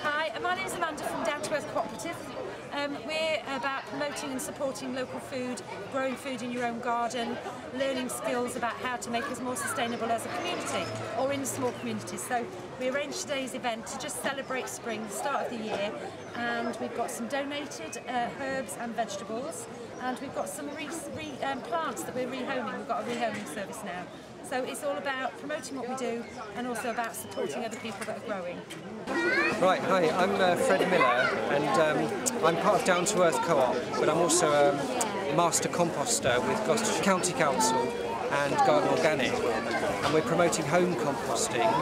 Hi, my name is Amanda from Down to Earth Cooperative. We're about promoting and supporting local food, growing food in your own garden, learning skills about how to make us more sustainable as a community or in small communities. So we arranged today's event to just celebrate spring, the start of the year, and we've got some donated herbs and vegetables, and we've got some plants that we're rehoming. We've got a rehoming service now. So it's all about promoting what we do and also about supporting other people that are growing. Right, hi, I'm Fred Miller, and I'm part of Down to Earth Co-op, but I'm also a master composter with Gloucestershire County Council and Garden Organic, and we're promoting home composting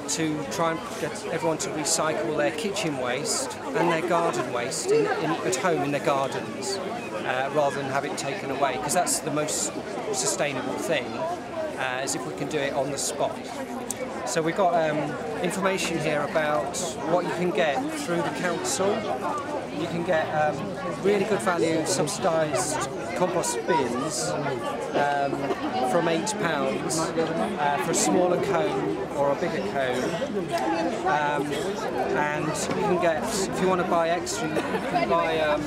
to try and get everyone to recycle their kitchen waste and their garden waste at home in their gardens, rather than have it taken away, because that's the most sustainable thing, is if we can do it on the spot. So we've got information here about what you can get through the council. You can get really good value subsidised compost bins from £8 for a smaller cone or a bigger cone, and you can get, if you want to buy extra, you can buy a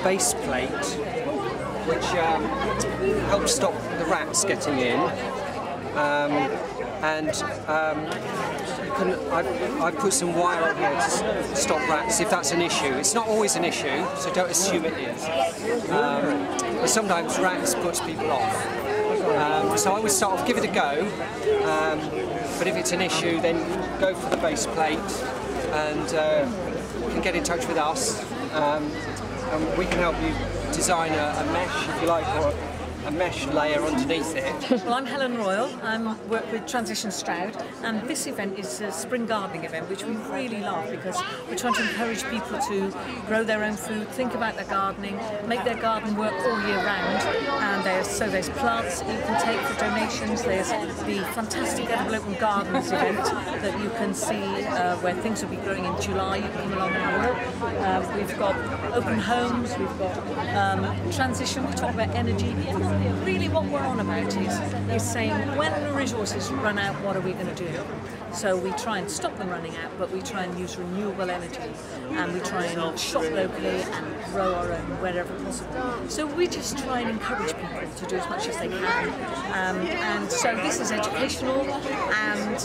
base plate which helps stop the rats getting in. I've put some wire on here to stop rats if that's an issue. It's not always an issue, so don't assume it is. But sometimes rats puts people off. So I would sort of give it a go, but if it's an issue, then go for the base plate, and you can get in touch with us, and we can help you design a mesh, if you like, or a mesh layer underneath it. Well, I'm Helen Royal. I work with Transition Stroud, and this event is a spring gardening event which we really love because we're trying to encourage people to grow their own food, think about their gardening, make their garden work all year round. And there's plants that you can take for donations. There's the fantastic Edible Open Gardens event that you can see where things will be growing in July. You can come along and have a look. We've got open homes, we've got transition, we talk about energy. Really what we're on about is saying when the resources run out, what are we going to do? So we try and stop them running out, but we try and use renewable energy, and we try and shop locally and grow our own wherever possible. So we just try and encourage people to do as much as they can. And so this is educational and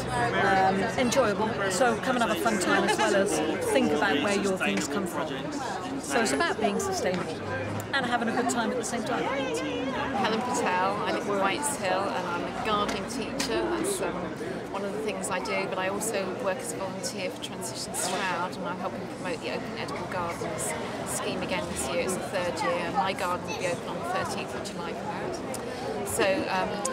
enjoyable. So come and have a fun time as well as think about where your things come from. So it's about being sustainable and having a good time at the same time. Helen Patel, I live in Whites Hill and I'm a gardening teacher. That's one of the things I do, but I also work as a volunteer for Transition Stroud, and I'm helping promote the Open Edible Gardens scheme again this year. It's the third year, and my garden will be open on the 13th of July for that. So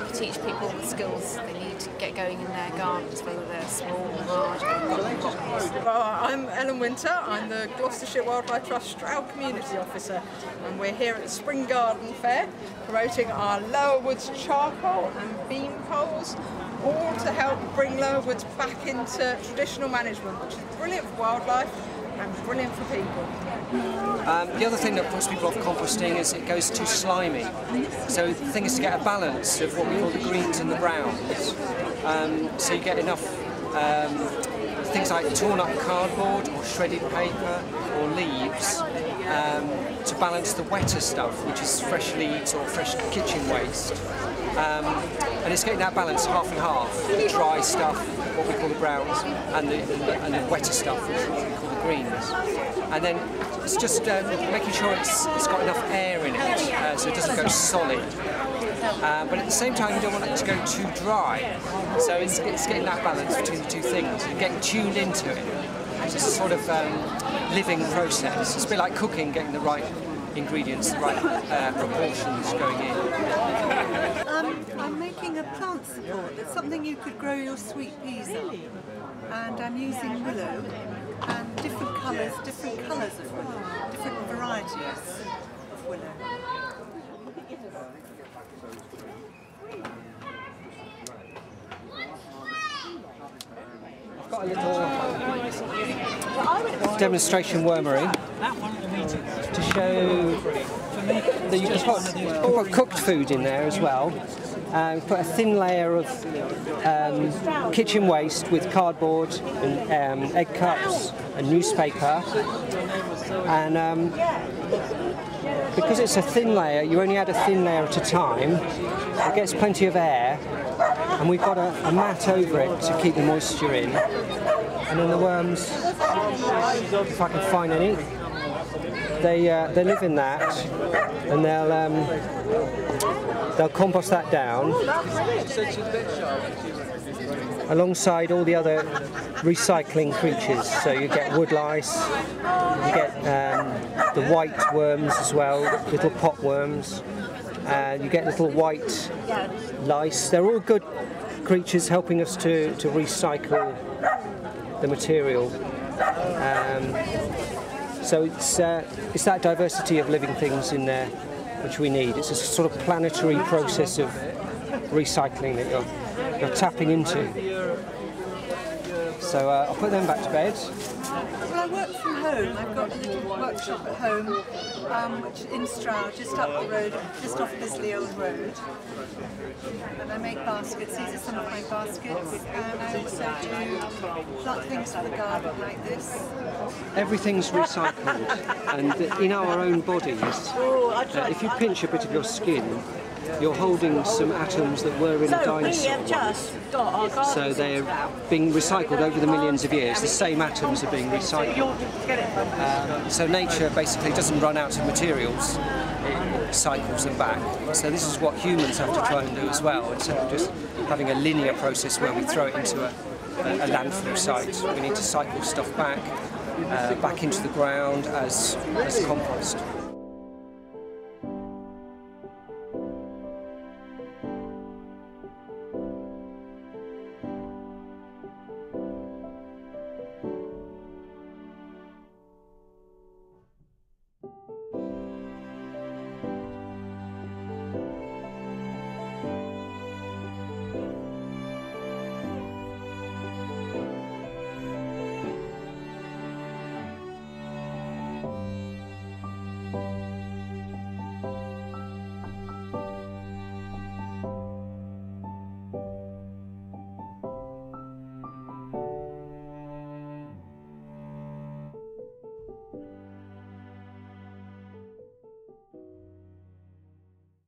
we teach people the skills they need to get going in their gardens, whether they're small or large. I'm Ellen Winter, I'm the Gloucestershire Wildlife Trust Stroud Community Officer, and we're here at the Spring Garden Fair promoting our Lower Woods charcoal and beam poles, all to help bring Lower Woods back into traditional management, which is brilliant for wildlife and brilliant for people. The other thing that puts people off composting is it goes too slimy. So the thing is to get a balance of what we call the greens and the browns. So you get enough things like torn up cardboard or shredded paper or leaves to balance the wetter stuff, which is fresh leaves or fresh kitchen waste. And it's getting that balance half and half, the dry stuff, what we call the browns, and the wetter stuff, which we call the greens. And then it's just making sure it's got enough air in it, so it doesn't go solid. But at the same time, you don't want it to go too dry. So it's getting that balance between the two things and getting tuned into it. It's a sort of living process. It's a bit like cooking, getting the right ingredients, the right proportions going in. I'm making a plant support. It's something you could grow your sweet peas on. And I'm using willow and different colours of willow, different varieties of willow. got a little demonstration wormery to show that you can put cooked food in there as well. Put a thin layer of kitchen waste with cardboard and egg cups and newspaper, and because it's a thin layer, you only add a thin layer at a time. It gets plenty of air, and we've got a mat over it to keep the moisture in. And then the worms, if I can find any, they live in that, and they'll compost that down alongside all the other recycling creatures. So you get wood lice, you get the white worms as well, little pot worms, you get little white lice. They're all good creatures helping us to recycle the material. So it's that diversity of living things in there which we need. It's a sort of planetary process of recycling that you're tapping into. So I'll put them back to bed. Well, I work from home. I've got a little workshop at home, which is in Stroud, just up the road, just off Bisley Old Road. And I make baskets. These are some of my baskets. And I also do plant things for the garden like this. Everything's recycled, and in our own bodies, if you pinch a bit of your skin, you're holding some atoms that were in a dinosaur. So they're being recycled over the millions of years. The same atoms are being recycled. So nature basically doesn't run out of materials, it cycles them back. So this is what humans have to try and do as well, instead of just having a linear process where we throw it into a landfill site. We need to cycle stuff back into the ground as compost.